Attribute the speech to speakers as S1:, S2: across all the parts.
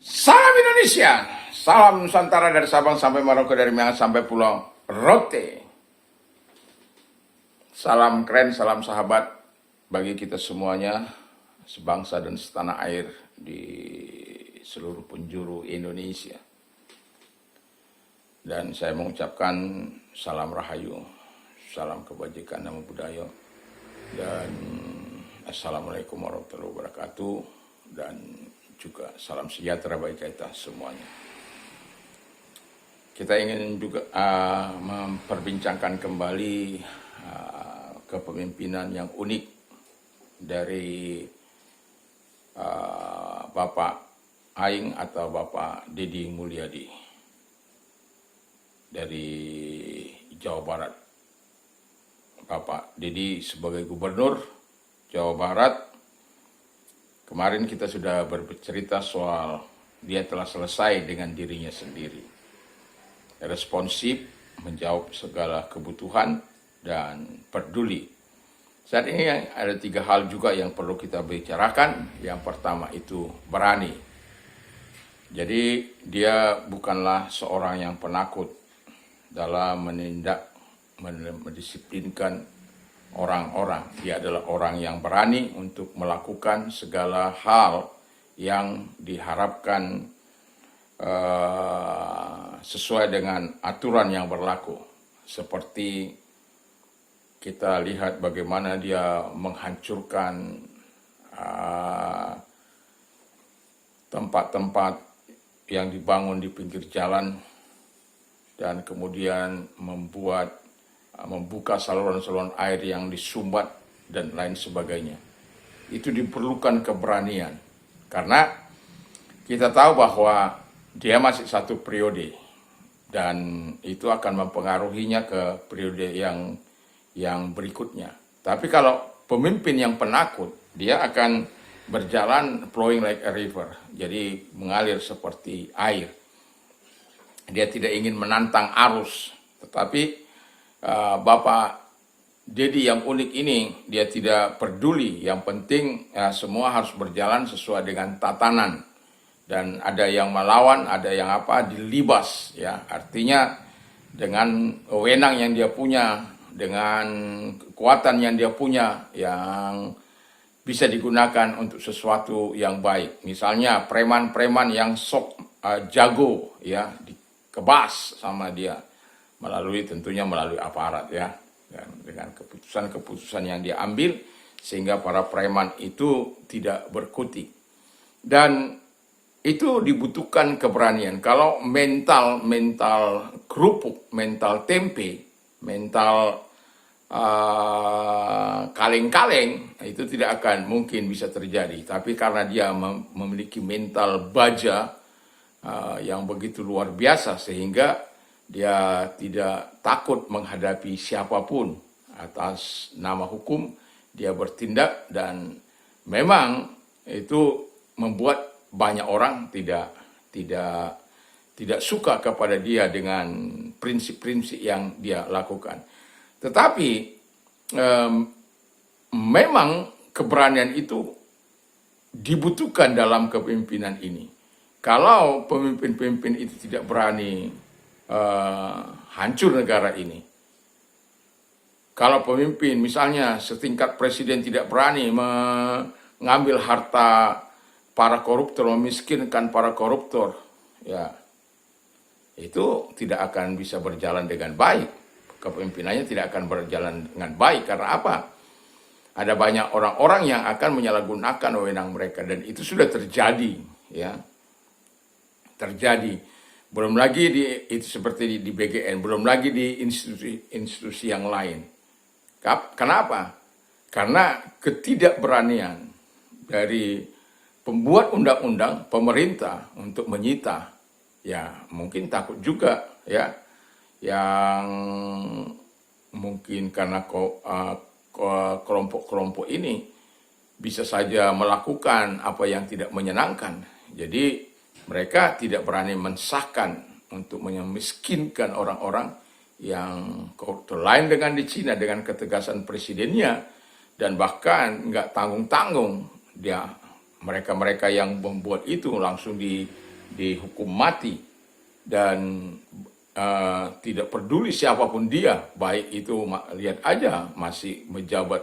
S1: Salam Indonesia, salam Nusantara dari Sabang sampai Merauke, dari Minang sampai Pulau Rote. Salam keren, salam sahabat bagi kita semuanya, sebangsa dan setanah air di seluruh penjuru Indonesia. Dan saya mengucapkan salam rahayu, salam kebajikan nama budaya, dan assalamualaikum warahmatullahi wabarakatuh, dan juga salam sejahtera bagi kita semuanya. Kita ingin juga memperbincangkan kembali kepemimpinan yang unik dari Bapak Aing atau Bapak Deddy Mulyadi dari Jawa Barat. Bapak Deddy sebagai Gubernur Jawa Barat, kemarin kita sudah bercerita soal dia telah selesai dengan dirinya sendiri. Responsif, menjawab segala kebutuhan, dan peduli. Saat ini ada 3 hal juga yang perlu kita bicarakan. Yang pertama itu berani. Jadi dia bukanlah seorang yang penakut dalam mendisiplinkan orang-orang. Dia adalah orang yang berani untuk melakukan segala hal yang diharapkan sesuai dengan aturan yang berlaku. Seperti kita lihat bagaimana dia menghancurkan tempat-tempat yang dibangun di pinggir jalan, dan kemudian membuka saluran-saluran air yang disumbat dan lain sebagainya. Itu diperlukan keberanian, karena kita tahu bahwa dia masih 1 periode, dan itu akan mempengaruhinya ke periode yang berikutnya. Tapi kalau pemimpin yang penakut, dia akan berjalan flowing like a river, jadi mengalir seperti air. Dia tidak ingin menantang arus, tetapi Bapak Deddy yang unik ini, dia tidak peduli. Yang penting semua harus berjalan sesuai dengan tatanan. Dan ada yang melawan, ada yang dilibas. Ya, artinya dengan wewenang yang dia punya, dengan kekuatan yang dia punya, yang bisa digunakan untuk sesuatu yang baik. Misalnya preman-preman yang sok jago, ya, dikebas sama dia. Tentunya melalui aparat, ya, dan dengan keputusan-keputusan yang dia ambil, sehingga para preman itu tidak berkutik. Dan itu dibutuhkan keberanian. Kalau mental kerupuk, mental tempe, mental kaleng-kaleng, itu tidak akan mungkin bisa terjadi. Tapi karena dia memiliki mental baja yang begitu luar biasa, sehingga dia tidak takut menghadapi siapapun. Atas nama hukum dia bertindak, dan memang itu membuat banyak orang tidak suka kepada dia dengan prinsip-prinsip yang dia lakukan. Tetapi memang keberanian itu dibutuhkan dalam kepemimpinan ini. Kalau pemimpin-pemimpin itu tidak berani, hancur negara ini. Kalau pemimpin misalnya setingkat presiden tidak berani mengambil harta para koruptor, memiskinkan para koruptor, ya, itu tidak akan bisa berjalan dengan baik. Kepemimpinannya tidak akan berjalan dengan baik. Karena apa? Ada banyak orang-orang yang akan menyalahgunakan wewenang mereka, dan itu sudah terjadi, ya. Terjadi. Belum lagi itu seperti di BGN, belum lagi di institusi yang lain. Kenapa? Karena ketidakberanian dari pembuat undang-undang, pemerintah untuk menyita. Ya, mungkin takut juga, ya, yang mungkin karena kelompok-kelompok ini bisa saja melakukan apa yang tidak menyenangkan. Jadi mereka tidak berani mensahkan untuk memiskinkan orang-orang yang koruptor. Lain dengan di Cina, dengan ketegasan presidennya, dan bahkan nggak tanggung-tanggung, mereka-mereka yang membuat itu langsung dihukum mati dan tidak peduli siapapun dia, baik itu lihat aja masih menjabat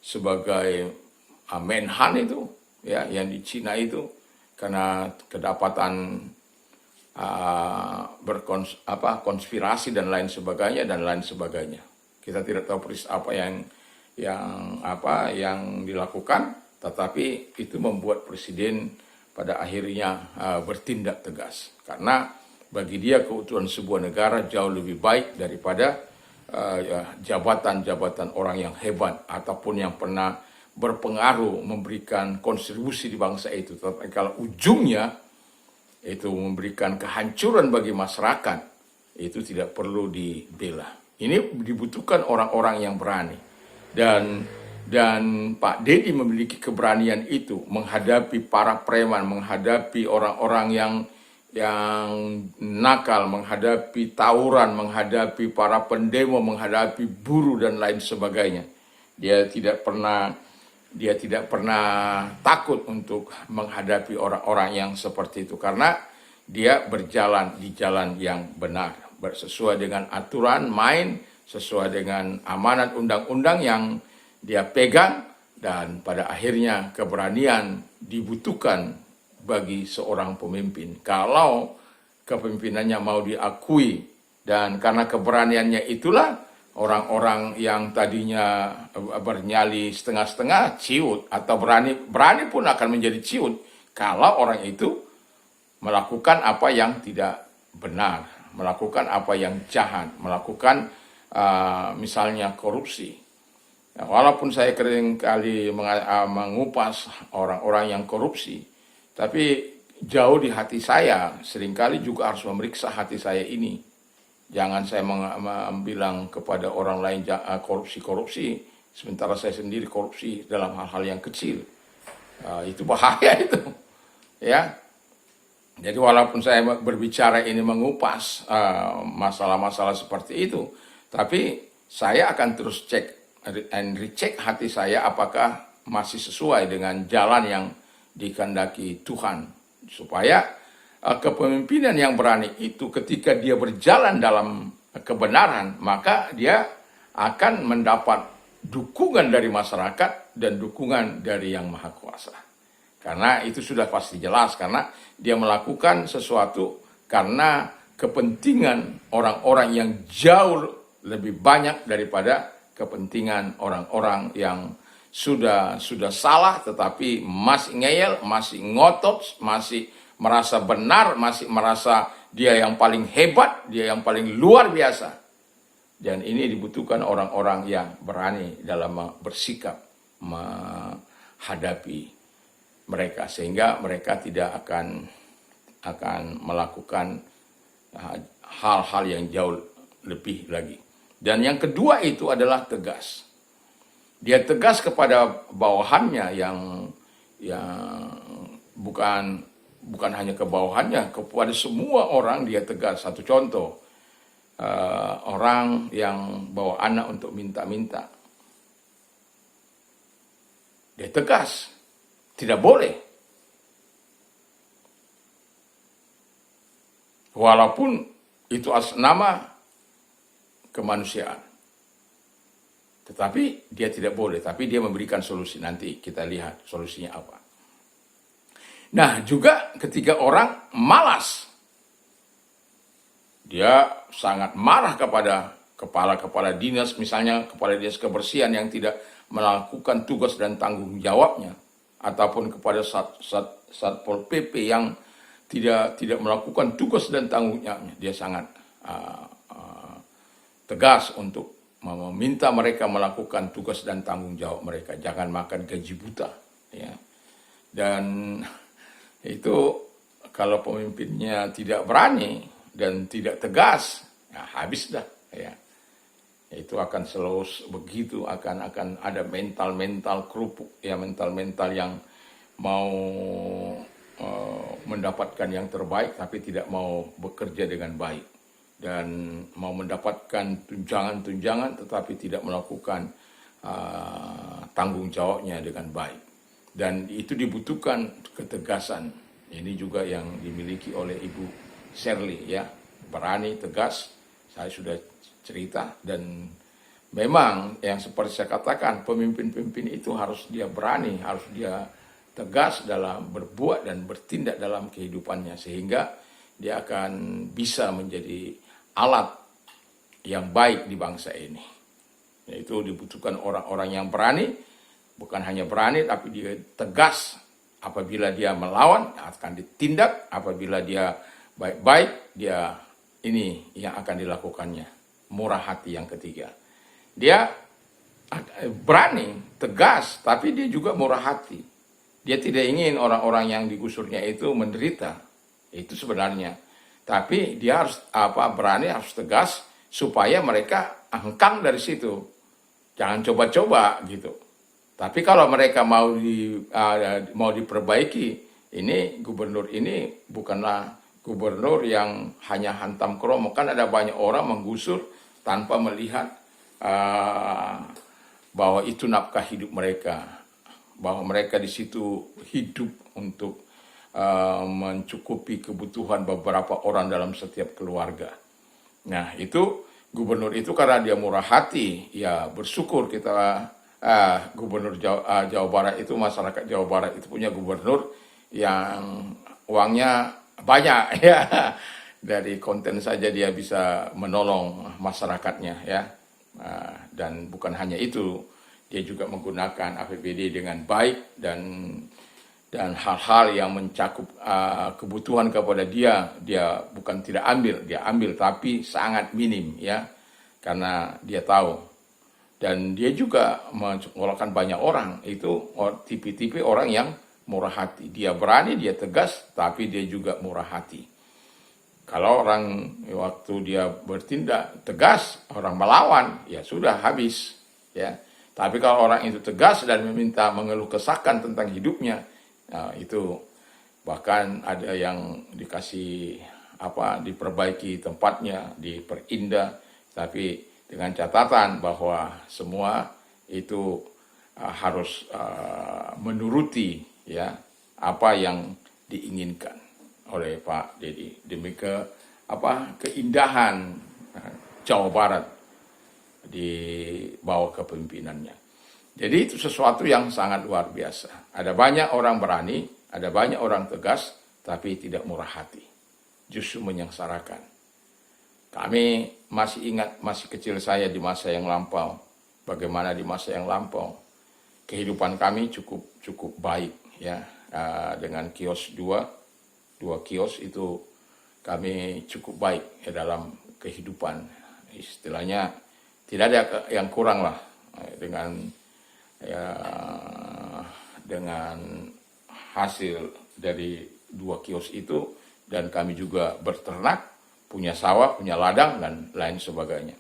S1: sebagai Menhan itu ya yang di Cina itu karena kedapatan konspirasi dan lain sebagainya. Kita tidak tahu persis apa yang dilakukan, tetapi itu membuat presiden pada akhirnya bertindak tegas karena bagi dia keutuhan sebuah negara jauh lebih baik daripada jabatan-jabatan orang yang hebat ataupun yang pernah berpengaruh memberikan kontribusi di bangsa itu. Tetapi kalau ujungnya itu memberikan kehancuran bagi masyarakat, itu tidak perlu dibela. Ini dibutuhkan orang-orang yang berani. Dan Pak Deddy memiliki keberanian itu menghadapi para preman, menghadapi orang-orang yang nakal, menghadapi tawuran, menghadapi para pendemo, menghadapi buruh dan lain sebagainya. Dia tidak pernah takut untuk menghadapi orang-orang yang seperti itu karena dia berjalan di jalan yang benar, sesuai dengan aturan main, sesuai dengan amanat undang-undang yang dia pegang, dan pada akhirnya keberanian dibutuhkan bagi seorang pemimpin. Kalau kepemimpinannya mau diakui, dan karena keberaniannya itulah orang-orang yang tadinya bernyali setengah-setengah ciut atau berani pun akan menjadi ciut kalau orang itu melakukan apa yang tidak benar, melakukan apa yang jahat, melakukan misalnya korupsi. Nah, walaupun saya sering kali mengupas orang-orang yang korupsi, tapi jauh di hati saya seringkali juga harus memeriksa hati saya ini. Jangan saya bilang kepada orang lain korupsi, sementara saya sendiri korupsi dalam hal-hal yang kecil. Itu bahaya itu. Ya. Jadi walaupun saya berbicara ini mengupas masalah-masalah seperti itu, tapi saya akan terus cek and recheck hati saya apakah masih sesuai dengan jalan yang dikehendaki Tuhan, supaya kepemimpinan yang berani itu ketika dia berjalan dalam kebenaran, maka dia akan mendapat dukungan dari masyarakat dan dukungan dari Yang Maha Kuasa. Karena itu sudah pasti jelas, karena dia melakukan sesuatu karena kepentingan orang-orang yang jauh lebih banyak daripada kepentingan orang-orang yang sudah salah tetapi masih ngeyel, masih ngotot, masih merasa benar, masih merasa dia yang paling hebat, dia yang paling luar biasa. Dan ini dibutuhkan orang-orang yang berani dalam bersikap menghadapi mereka, sehingga mereka tidak akan melakukan hal-hal yang jauh lebih lagi. Dan yang kedua itu adalah tegas. Dia tegas kepada bawahannya yang bukan hanya ke bawahannya, kepada semua orang dia tegas. Satu contoh, orang yang bawa anak untuk minta-minta, dia tegas, tidak boleh. Walaupun itu atas nama kemanusiaan. Tetapi dia tidak boleh, tapi dia memberikan solusi. Nanti kita lihat solusinya apa. Nah, juga ketika orang malas, dia sangat marah kepada kepala dinas, misalnya kepala dinas kebersihan yang tidak melakukan tugas dan tanggung jawabnya, ataupun kepada Satpol PP yang tidak melakukan tugas dan tanggung jawabnya. Dia sangat tegas untuk meminta mereka melakukan tugas dan tanggung jawab mereka. Jangan makan gaji buta. Ya. Dan itu kalau pemimpinnya tidak berani dan tidak tegas, ya habis dah. Ya. Itu akan selalu begitu, akan ada mental kerupuk, ya, mental yang mau mendapatkan yang terbaik tapi tidak mau bekerja dengan baik, dan mau mendapatkan tunjangan tetapi tidak melakukan tanggung jawabnya dengan baik. Dan itu dibutuhkan ketegasan, Ini juga yang dimiliki oleh Ibu Shirley ya, berani, tegas. Saya sudah cerita, dan memang yang seperti saya katakan, pemimpin-pemimpin itu harus dia berani, harus dia tegas dalam berbuat dan bertindak dalam kehidupannya, sehingga dia akan bisa menjadi alat yang baik di bangsa ini. Yaitu dibutuhkan orang-orang yang berani, bukan hanya berani tapi dia tegas. Apabila dia melawan akan ditindak, apabila dia baik-baik, dia ini yang akan dilakukannya. Murah hati yang ketiga. Dia berani, tegas, tapi dia juga murah hati. Dia tidak ingin orang-orang yang digusurnya itu menderita. Itu sebenarnya. Tapi dia harus berani, harus tegas supaya mereka hengkang dari situ. Jangan coba-coba gitu. Tapi kalau mereka mau diperbaiki, ini gubernur ini bukanlah gubernur yang hanya hantam kromo. Kan ada banyak orang menggusur tanpa melihat bahwa itu nafkah hidup mereka, bahwa mereka di situ hidup untuk mencukupi kebutuhan beberapa orang dalam setiap keluarga. Nah, itu gubernur itu karena dia murah hati, ya bersyukur kita. Gubernur Jawa Barat itu, masyarakat Jawa Barat itu punya gubernur yang uangnya banyak ya. Dari konten saja dia bisa menolong masyarakatnya ya. Dan bukan hanya itu, dia juga menggunakan APBD dengan baik dan hal-hal yang mencakup kebutuhan kepada dia bukan tidak ambil, dia ambil tapi sangat minim ya. Karena dia tahu. Dan dia juga mengeluarkan banyak orang, itu tipe-tipe orang yang murah hati. Dia berani, dia tegas, tapi dia juga murah hati. Kalau orang waktu dia bertindak tegas, orang melawan, ya sudah habis. Ya. Tapi kalau orang itu tegas dan meminta mengeluh kesahkan tentang hidupnya, nah, itu bahkan ada yang dikasih diperbaiki tempatnya, diperindah, tapi dengan catatan bahwa semua itu harus menuruti ya apa yang diinginkan oleh Pak Dedi demi keindahan Jawa Barat di bawah kepemimpinannya. Jadi itu sesuatu yang sangat luar biasa. Ada banyak orang berani, ada banyak orang tegas, tapi tidak murah hati, justru menyengsarakan. Kami masih ingat, masih kecil saya di masa yang lampau. Bagaimana di masa yang lampau kehidupan kami cukup baik ya, dengan kios dua kios itu kami cukup baik ya dalam kehidupan. Istilahnya tidak ada yang kurang lah dengan hasil dari 2 kios itu, dan kami juga berternak, punya sawah, punya ladang, dan lain sebagainya.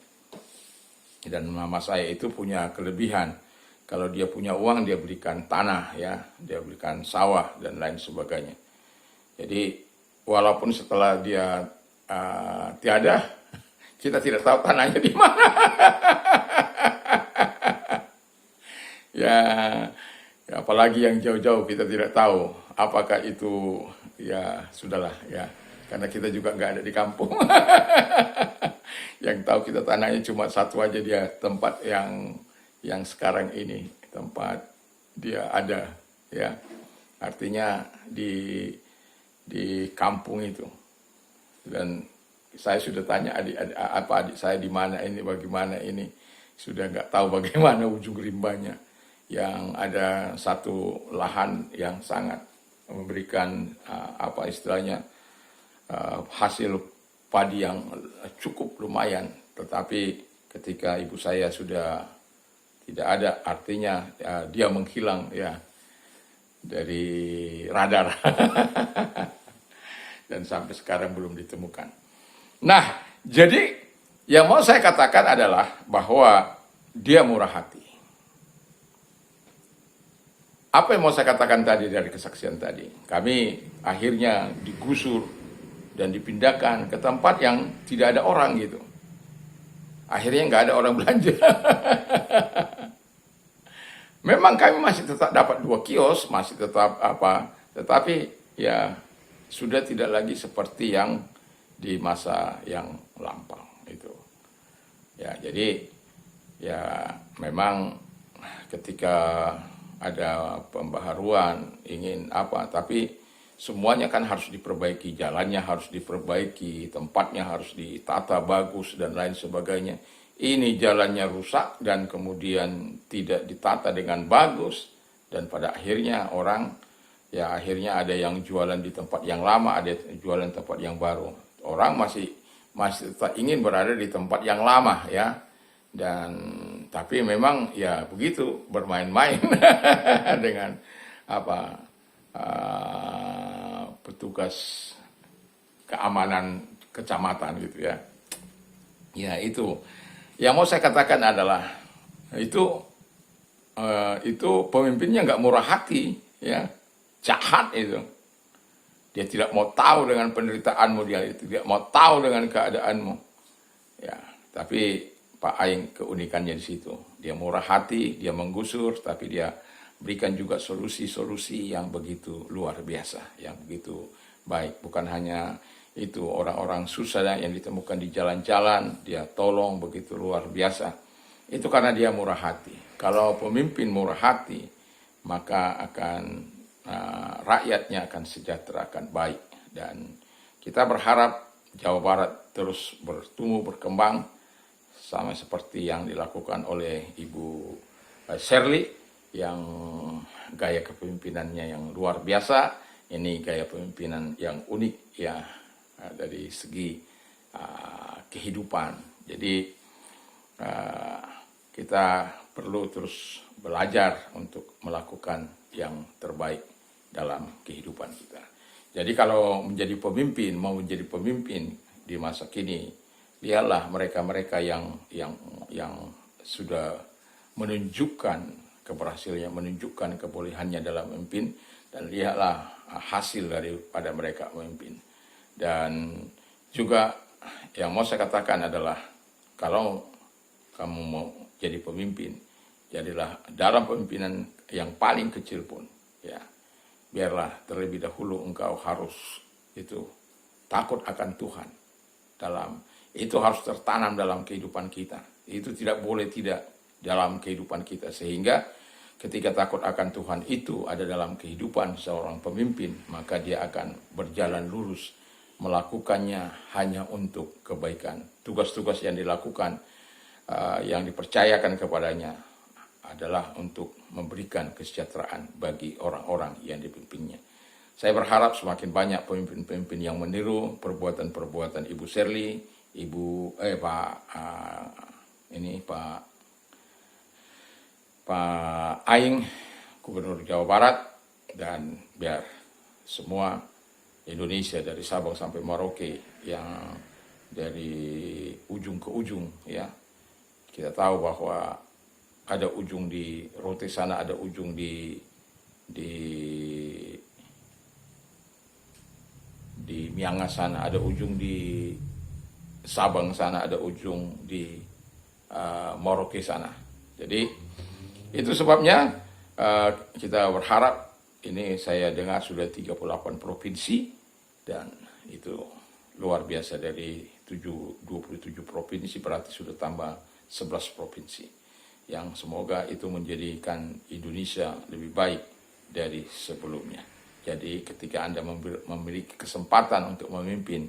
S1: Dan mama saya itu punya kelebihan. Kalau dia punya uang, dia belikan tanah, ya, dia belikan sawah, dan lain sebagainya. Jadi, walaupun setelah dia tiada, kita tidak tahu tanahnya di mana. ya, apalagi yang jauh-jauh kita tidak tahu apakah itu, ya sudahlah, ya. Karena kita juga nggak ada di kampung. Yang tahu kita tanahnya cuma satu aja, dia tempat yang sekarang ini, tempat dia ada, ya. Artinya di kampung itu. Dan saya sudah tanya adik saya di mana ini, bagaimana ini, sudah nggak tahu bagaimana ujung rimbanya. Yang ada satu lahan yang sangat memberikan istilahnya hasil padi yang cukup lumayan, tetapi ketika ibu saya sudah tidak ada, artinya dia menghilang ya dari radar dan sampai sekarang belum ditemukan. Nah, jadi yang mau saya katakan adalah bahwa dia murah hati. Apa yang mau saya katakan tadi dari kesaksian tadi? Kami akhirnya digusur dan dipindahkan ke tempat yang tidak ada orang gitu. Akhirnya nggak ada orang belanja. Memang kami masih tetap dapat 2 kios, masih tetap tetapi ya sudah tidak lagi seperti yang di masa yang lampau itu. Ya, jadi ya memang ketika ada pembaharuan ingin apa, tapi semuanya kan harus diperbaiki, jalannya harus diperbaiki, tempatnya harus ditata bagus dan lain sebagainya. Ini jalannya rusak dan kemudian tidak ditata dengan bagus, dan pada akhirnya orang ya akhirnya ada yang jualan di tempat yang lama, ada jualan tempat yang baru. Orang masih tetap ingin berada di tempat yang lama ya. Dan tapi memang ya begitu, bermain-main dengan apa petugas keamanan kecamatan gitu ya. Ya itu yang mau saya katakan adalah itu pemimpinnya nggak murah hati ya, jahat itu. Dia tidak mau tahu dengan penderitaanmu, dia tidak mau tahu dengan keadaanmu. Ya, tapi Pak Aing keunikannya di situ. Dia murah hati, dia menggusur, tapi dia berikan juga solusi-solusi yang begitu luar biasa, yang begitu baik. Bukan hanya itu, orang-orang susah yang ditemukan di jalan-jalan, dia tolong begitu luar biasa. Itu karena dia murah hati. Kalau pemimpin murah hati, maka akan rakyatnya akan sejahtera, akan baik. Dan kita berharap Jawa Barat terus bertumbuh, berkembang, sama seperti yang dilakukan oleh Ibu Shirley yang gaya kepemimpinannya yang luar biasa. Ini gaya pemimpinan yang unik ya dari segi kehidupan. Jadi kita perlu terus belajar untuk melakukan yang terbaik dalam kehidupan kita. Jadi kalau menjadi pemimpin, mau menjadi pemimpin di masa kini, lihatlah mereka-mereka yang sudah menunjukkan keberhasilannya, menunjukkan kebolehannya dalam memimpin, dan lihatlah hasil daripada mereka memimpin. Dan juga yang mau saya katakan adalah kalau kamu mau jadi pemimpin, jadilah dalam pemimpinan yang paling kecil pun ya, biarlah terlebih dahulu engkau harus itu takut akan Tuhan. Itu harus tertanam dalam kehidupan kita. Itu tidak boleh tidak dalam kehidupan kita. Sehingga ketika takut akan Tuhan itu ada dalam kehidupan seorang pemimpin, maka dia akan berjalan lurus, melakukannya hanya untuk kebaikan. Tugas-tugas yang dilakukan, yang dipercayakan kepadanya adalah untuk memberikan kesejahteraan bagi orang-orang yang dipimpinnya. Saya berharap semakin banyak pemimpin-pemimpin yang meniru perbuatan-perbuatan Ibu Shirley, Pak Aing, Gubernur Jawa Barat, dan biar semua Indonesia dari Sabang sampai Merauke yang dari ujung ke ujung ya. Kita tahu bahwa ada ujung di Rote sana, ada ujung di Miangas sana, ada ujung di Sabang sana, ada ujung di Merauke sana. Jadi itu sebabnya kita berharap, ini saya dengar sudah 38 provinsi, dan itu luar biasa, dari 27 provinsi berarti sudah tambah 11 provinsi. Yang semoga itu menjadikan Indonesia lebih baik dari sebelumnya. Jadi ketika Anda memiliki kesempatan untuk memimpin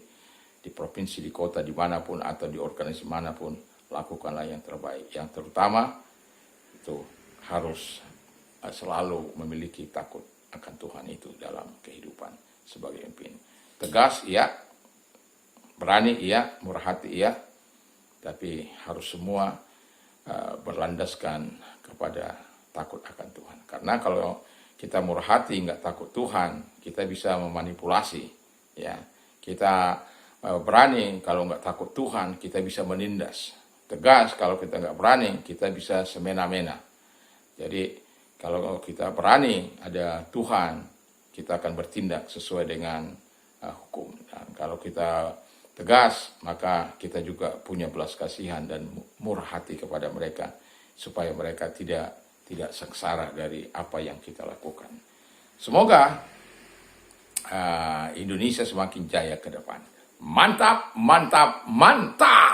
S1: di provinsi, di kota, dimanapun atau di organisasi manapun, lakukanlah yang terbaik. Yang terutama itu harus selalu memiliki takut akan Tuhan itu dalam kehidupan sebagai pemimpin. Tegas iya, berani iya, murah hati iya, tapi harus semua berlandaskan kepada takut akan Tuhan. Karena kalau kita murah hati, nggak takut Tuhan, kita bisa memanipulasi ya. Kita berani, kalau nggak takut Tuhan, kita bisa menindas. Tegas, kalau kita nggak berani, kita bisa semena-mena. Jadi kalau kita berani, ada Tuhan, kita akan bertindak sesuai dengan hukum. Dan kalau kita tegas, maka kita juga punya belas kasihan dan murah hati kepada mereka, supaya mereka tidak sengsara dari apa yang kita lakukan. Semoga Indonesia semakin jaya ke depan. Mantap, mantap, mantap.